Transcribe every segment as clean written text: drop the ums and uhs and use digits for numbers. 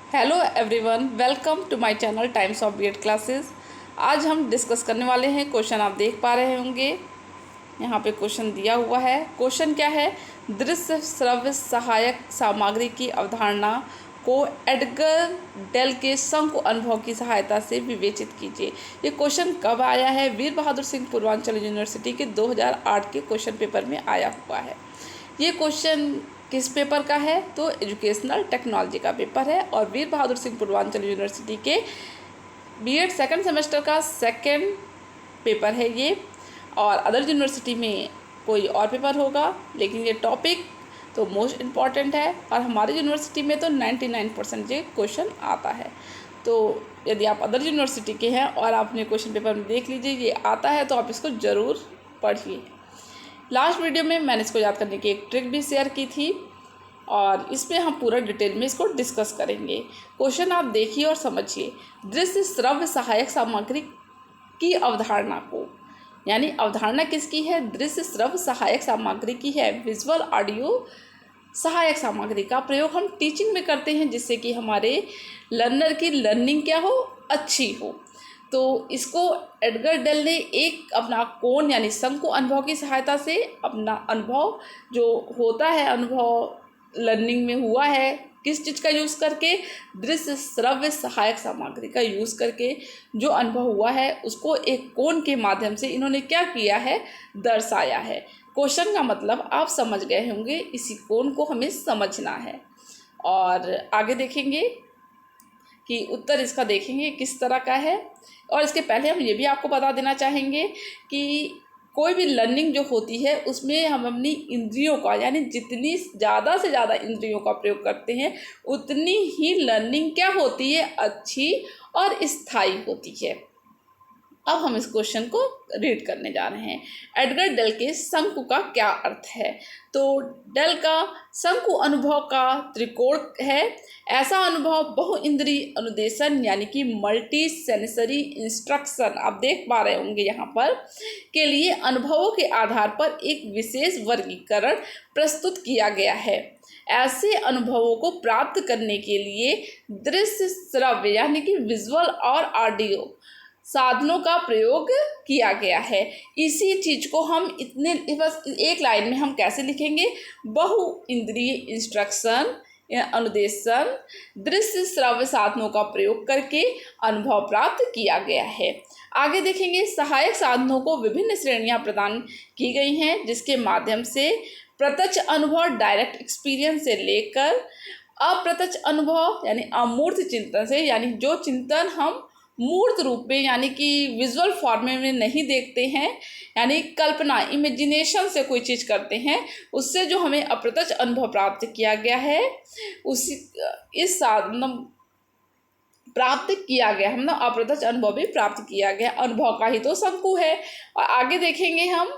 Hello everyone, welcome to my channel Times of BEd Classes. आज हम discuss करने वाले हैं क्वेश्चन। आप देख पा रहे होंगे यहाँ पे क्वेश्चन दिया हुआ है। क्वेश्चन क्या है? दृश्य श्रव्य सहायक सामग्री की अवधारणा को एडगर डेल के शंकु अनुभव की सहायता से विवेचित कीजिए। ये क्वेश्चन कब आया है? वीर बहादुर सिंह पूर्वांचल यूनिवर्सिटी के 2008 के क्वेश्चन पेपर में आया हुआ है। ये क्वेश्चन किस पेपर का है? तो एजुकेशनल टेक्नोलॉजी का पेपर है और वीर बहादुर सिंह पूर्वांचल यूनिवर्सिटी के बीएड सेकंड सेमेस्टर का सेकंड पेपर है ये। और अदर यूनिवर्सिटी में कोई और पेपर होगा, लेकिन ये टॉपिक तो मोस्ट इम्पॉर्टेंट है और हमारी यूनिवर्सिटी में तो 99% ये क्वेश्चन आता है। तो यदि आप अदर यूनिवर्सिटी के हैं और आपने क्वेश्चन पेपर में देख लीजिए ये आता है, तो आप इसको ज़रूर पढ़िए। लास्ट वीडियो में मैंने इसको याद करने की एक ट्रिक भी शेयर की थी और इसमें हम पूरा डिटेल में इसको डिस्कस करेंगे। क्वेश्चन आप देखिए और समझिए। दृश्य श्रव्य सहायक सामग्री की अवधारणा को, यानी अवधारणा किसकी है? दृश्य श्रव्य सहायक सामग्री की है। विजुअल ऑडियो सहायक सामग्री का प्रयोग हम टीचिंग में करते हैं जिससे कि हमारे लर्नर की लर्निंग क्या हो? अच्छी हो। तो इसको एडगर डेल ने एक अपना कोण यानी शंकु अनुभव की सहायता से अपना अनुभव जो होता है, अनुभव लर्निंग में हुआ है किस चीज़ का यूज़ करके? दृश्य श्रव्य सहायक सामग्री का यूज़ करके जो अनुभव हुआ है उसको एक कोण के माध्यम से इन्होंने क्या किया है? दर्शाया है। क्वेश्चन का मतलब आप समझ गए होंगे, इसी कोण को हमें समझना है। और आगे देखेंगे कि उत्तर इसका देखेंगे किस तरह का है। और इसके पहले हम ये भी आपको बता देना चाहेंगे कि कोई भी लर्निंग जो होती है उसमें हम अपनी इंद्रियों का, यानी जितनी ज़्यादा से ज़्यादा इंद्रियों का प्रयोग करते हैं उतनी ही लर्निंग क्या होती है? अच्छी और स्थायी होती है। अब हम इस क्वेश्चन को रीड करने जा रहे हैं। एडगर डेल के शंकु का क्या अर्थ है? तो डेल का शंकु अनुभव का त्रिकोण है। ऐसा अनुभव बहु इंद्रिय अनुदेशन यानी कि मल्टी सेंसरी इंस्ट्रक्शन, आप देख पा रहे होंगे यहाँ पर, के लिए अनुभवों के आधार पर एक विशेष वर्गीकरण प्रस्तुत किया गया है। ऐसे अनुभवों को प्राप्त करने के लिए दृश्य श्रव्य यानी कि विजुअल और ऑडियो साधनों का प्रयोग किया गया है। इसी चीज को हम इतने बस एक लाइन में हम कैसे लिखेंगे? बहु इंद्रिय इंस्ट्रक्शन या अनुदेशन दृश्य श्रव्य साधनों का प्रयोग करके अनुभव प्राप्त किया गया है। आगे देखेंगे, सहायक साधनों को विभिन्न श्रेणियां प्रदान की गई हैं जिसके माध्यम से प्रत्यक्ष अनुभव डायरेक्ट एक्सपीरियंस से लेकर अप्रत्यक्ष अनुभव यानी अमूर्त चिंतन से, यानी जो चिंतन हम मूर्त रूप में यानी कि विजुअल फॉर्म में नहीं देखते हैं, यानी कल्पना इमेजिनेशन से कोई चीज़ करते हैं, उससे जो हमें अप्रत्यक्ष अनुभव प्राप्त किया गया है उसी इस साधन प्राप्त किया गया, हम ना अप्रत्यक्ष अनुभव भी प्राप्त किया गया। अनुभव का ही तो शंकु है। और आगे देखेंगे हम,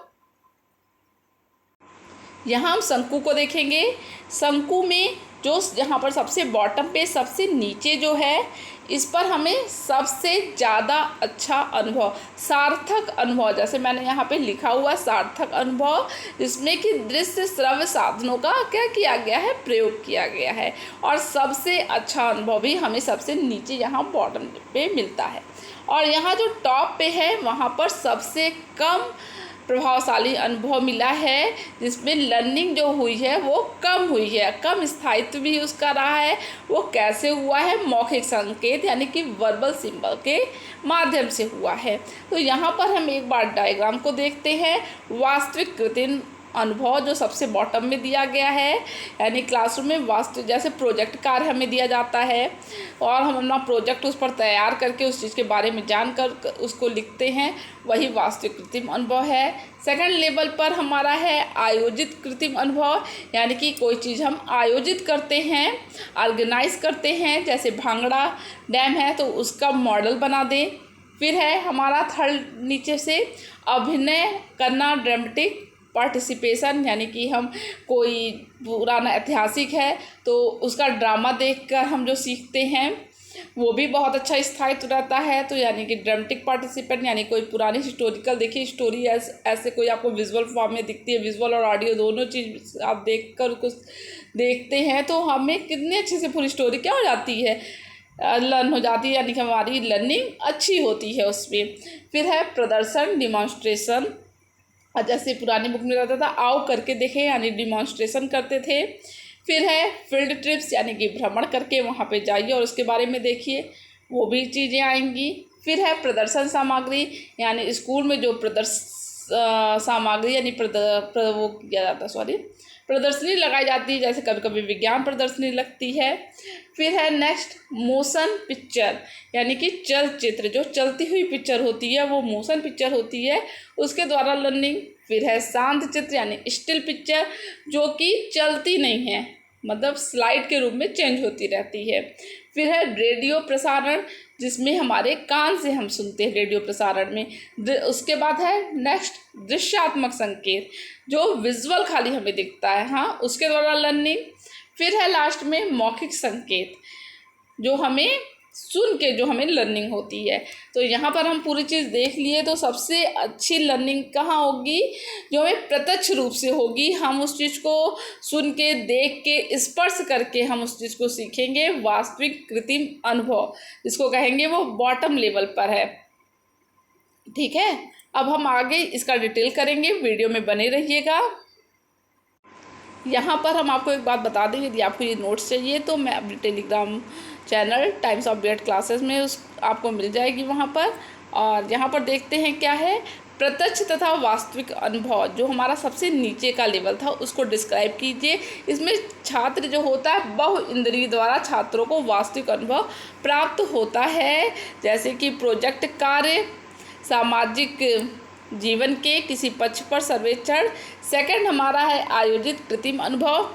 यहाँ हम शंकु को देखेंगे। शंकु में जो यहाँ पर सबसे बॉटम पे सबसे नीचे जो है इस पर हमें सबसे ज़्यादा अच्छा अनुभव, सार्थक अनुभव, जैसे मैंने यहाँ पे लिखा हुआ सार्थक अनुभव, जिसमें कि दृश्य श्रव्य साधनों का क्या किया गया है? प्रयोग किया गया है। और सबसे अच्छा अनुभव भी हमें सबसे नीचे यहाँ बॉटम पे मिलता है। और यहाँ जो टॉप पे है वहाँ पर सबसे कम प्रभावशाली अनुभव मिला है, जिसमें लर्निंग जो हुई है वो कम हुई है, कम स्थायित्व भी उसका रहा है। वो कैसे हुआ है? मौखिक संकेत यानी कि वर्बल सिंबल के माध्यम से हुआ है। तो यहाँ पर हम एक बार डायग्राम को देखते हैं। वास्तविक कृत्रिम अनुभव जो सबसे बॉटम में दिया गया है, यानी क्लासरूम में वास्तविक जैसे प्रोजेक्ट कार्य हमें दिया जाता है और हम अपना प्रोजेक्ट उस पर तैयार करके उस चीज़ के बारे में जानकर उसको लिखते हैं, वही वास्तविक कृत्रिम अनुभव है। सेकंड लेवल पर हमारा है आयोजित कृत्रिम अनुभव, यानी कि कोई चीज़ हम आयोजित करते हैं, ऑर्गेनाइज करते हैं, जैसे भांगड़ा डैम है तो उसका मॉडल बना दें। फिर है हमारा थर्ड नीचे से अभिनय करना, ड्रामेटिक पार्टिसिपेशन, यानी कि हम कोई पुराना ऐतिहासिक है तो उसका ड्रामा देखकर हम जो सीखते हैं। वो भी बहुत अच्छा स्थायित्व रहता है। तो यानी कि ड्रामेटिक पार्टिसिपेंट यानी कोई पुरानी हिस्टोरिकल, देखिए स्टोरी ऐसे कोई आपको विजुअल फॉर्म में दिखती है, विजुअल और ऑडियो दोनों चीज़ आप देख कर कुछ देखते हैं तो हमें कितनी अच्छे से पूरी स्टोरी क्या हो जाती है, लर्न हो जाती है, यानी कि हमारी लर्निंग अच्छी होती है उसमें। फिर है प्रदर्शन, डिमॉन्स्ट्रेशन। जैसे पुरानी बुक में रहता था आओ करके देखें, यानी डिमॉन्स्ट्रेशन करते थे। फिर है फील्ड ट्रिप्स, यानी कि भ्रमण करके वहाँ पे जाइए और उसके बारे में देखिए, वो भी चीज़ें आएंगी। फिर है प्रदर्शन सामग्री, यानी स्कूल में जो सामग्री यानी वो किया जाता है, प्रदर्शनी लगाई जाती है, जैसे कभी कभी विज्ञान प्रदर्शनी लगती है। फिर है नेक्स्ट मोशन पिक्चर, यानी कि चलचित्र, जो चलती हुई पिक्चर होती है वो मोशन पिक्चर होती है, उसके द्वारा लर्निंग। फिर है शांत चित्र, यानी स्टिल पिक्चर, जो कि चलती नहीं है, मतलब स्लाइड के रूप में चेंज होती रहती है। फिर है रेडियो प्रसारण, जिसमें हमारे कान से हम सुनते हैं रेडियो प्रसारण में। उसके बाद है नेक्स्ट दृश्यात्मक संकेत, जो विजुअल खाली हमें दिखता है, हाँ, उसके द्वारा लर्निंग। फिर है लास्ट में मौखिक संकेत, जो हमें सुन के जो हमें लर्निंग होती है। तो यहाँ पर हम पूरी चीज़ देख लिए। तो सबसे अच्छी लर्निंग कहाँ होगी, जो हमें प्रत्यक्ष रूप से होगी, हम उस चीज़ को सुन के, देख के, स्पर्श करके हम उस चीज़ को सीखेंगे। वास्तविक कृत्रिम अनुभव जिसको कहेंगे वो बॉटम लेवल पर है, ठीक है। अब हम आगे इसका डिटेल करेंगे, वीडियो में बने रहिएगा। यहाँ पर हम आपको एक बात बता दें, यदि आपको ये नोट्स चाहिए तो मैं अपने Telegram channel Times of BEd Classes में आपको मिल जाएगी वहाँ पर। और यहाँ पर देखते हैं क्या है, प्रत्यक्ष तथा वास्तविक अनुभव, जो हमारा सबसे नीचे का लेवल था उसको डिस्क्राइब कीजिए। इसमें छात्र जो होता है बहु इंद्रिय द्वारा छात्रों को वास्तविक अनुभव प्राप्त होता है, जैसे कि प्रोजेक्ट कार्य, सामाजिक जीवन के किसी पक्ष पर सर्वेक्षण। सेकंड हमारा है आयोजित कृत्रिम अनुभव,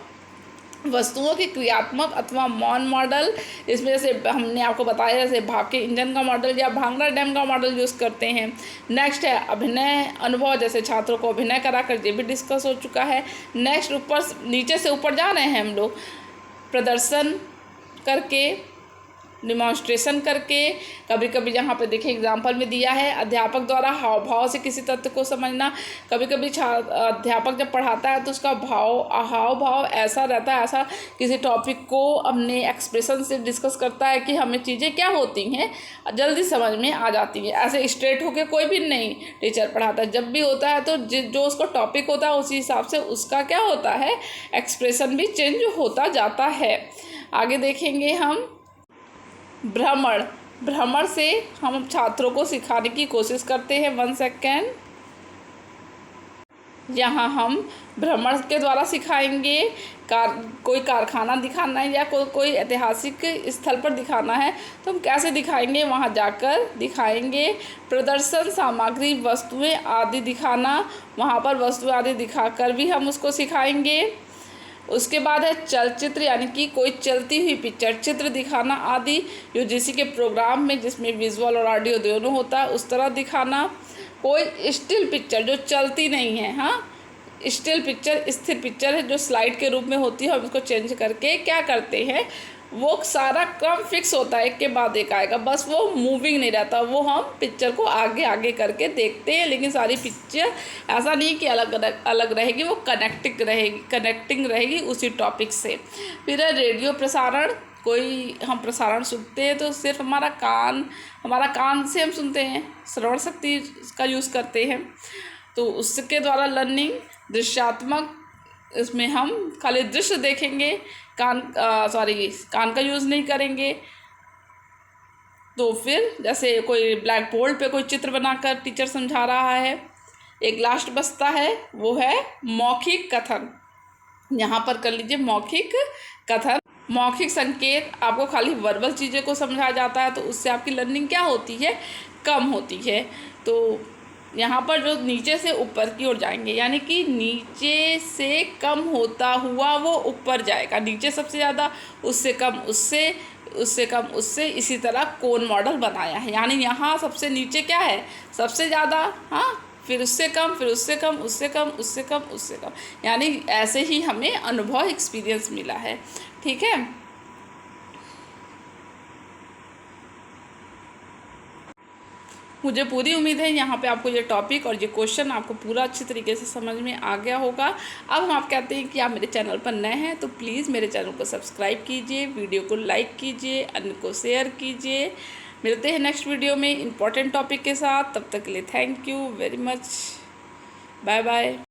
वस्तुओं के क्रियात्मक अथवा मौन मॉडल। इसमें जैसे हमने आपको बताया, जैसे भाप के इंजन का मॉडल या भांगड़ा डैम का मॉडल यूज़ करते हैं। नेक्स्ट है अभिनय अनुभव, जैसे छात्रों को अभिनय कराकर, ये भी डिस्कस हो चुका है। नेक्स्ट ऊपर नीचे से ऊपर जा रहे हैं हम लोग, प्रदर्शन करके, डिमॉन्स्ट्रेशन करके। कभी कभी यहाँ पे देखिए एग्जाम्पल में दिया है, अध्यापक द्वारा हाव भाव से किसी तथ्य को समझना। कभी कभी अध्यापक जब पढ़ाता है तो उसका हाव भाव ऐसा रहता है, ऐसा किसी टॉपिक को अपने एक्सप्रेशन से डिस्कस करता है कि हमें चीज़ें क्या होती हैं जल्दी समझ में आ जाती हैं। ऐसे स्ट्रेट होकर कोई भी नहीं टीचर पढ़ाता है, जब भी होता है तो जो उसको टॉपिक होता है उसी हिसाब से उसका क्या होता है, एक्सप्रेशन भी चेंज होता जाता है। आगे देखेंगे हम भ्रमण से हम छात्रों को सिखाने की कोशिश करते हैं। 1 सेकेंड, यहाँ हम भ्रमण के द्वारा सिखाएंगे। कोई कारखाना दिखाना है या कोई ऐतिहासिक स्थल पर दिखाना है तो हम कैसे दिखाएंगे, वहाँ जाकर दिखाएंगे। प्रदर्शन सामग्री, वस्तुएं आदि दिखाना, वहाँ पर वस्तुएं आदि दिखाकर भी हम उसको सिखाएंगे। उसके बाद है चलचित्र, यानी कि कोई चलती हुई पिक्चर, चित्र दिखाना आदि, यूजीसी के प्रोग्राम में जिसमें विजुअल और ऑडियो दोनों होता है उस तरह दिखाना। कोई स्टिल पिक्चर जो चलती नहीं है, हाँ, स्टिल पिक्चर स्थिर पिक्चर है जो स्लाइड के रूप में होती है, हम उसको चेंज करके क्या करते हैं, वो सारा क्रम फिक्स होता है, एक के बाद एक आएगा, बस वो मूविंग नहीं रहता, वो हम पिक्चर को आगे आगे करके देखते हैं। लेकिन सारी पिक्चर ऐसा नहीं कि अलग अलग रहेगी, वो कनेक्टिंग रहेगी उसी टॉपिक से। फिर रेडियो प्रसारण, कोई हम प्रसारण सुनते हैं तो सिर्फ हमारा कान से हम सुनते हैं, श्रवण शक्ति का यूज़ करते हैं, तो उसके द्वारा लर्निंग। दृश्यात्मक, इसमें हम खाली दृश्य देखेंगे, कान का यूज़ नहीं करेंगे। तो फिर जैसे कोई ब्लैक बोर्ड पे कोई चित्र बनाकर टीचर समझा रहा है। एक लास्ट बचता है, वो है मौखिक कथन। यहाँ पर कर लीजिए मौखिक कथन। मौखिक संकेत, आपको खाली वर्बल चीज़ें को समझाया जाता है तो उससे आपकी लर्निंग क्या होती है, कम होती है। तो यहाँ पर जो नीचे से ऊपर की ओर जाएंगे, यानी कि नीचे से कम होता हुआ वो ऊपर जाएगा, नीचे सबसे ज़्यादा, उससे कम उससे कम उससे, इसी तरह कोन मॉडल बनाया है। यानी यहाँ सबसे नीचे क्या है, सबसे ज़्यादा, हाँ, फिर उससे कम, फिर उससे कम, उससे कम, उससे कम, उससे कम, यानी ऐसे ही हमें अनुभव एक्सपीरियंस मिला है, ठीक है। मुझे पूरी उम्मीद है यहाँ पे आपको ये टॉपिक और ये क्वेश्चन आपको पूरा अच्छी तरीके से समझ में आ गया होगा। अब हम आप कहते हैं कि आप मेरे चैनल पर नए हैं तो प्लीज़ मेरे चैनल को सब्सक्राइब कीजिए, वीडियो को लाइक कीजिए, अन्य को शेयर कीजिए। मिलते हैं नेक्स्ट वीडियो में इम्पोर्टेंट टॉपिक के साथ। तब तक के लिए thank you very much. Bye bye.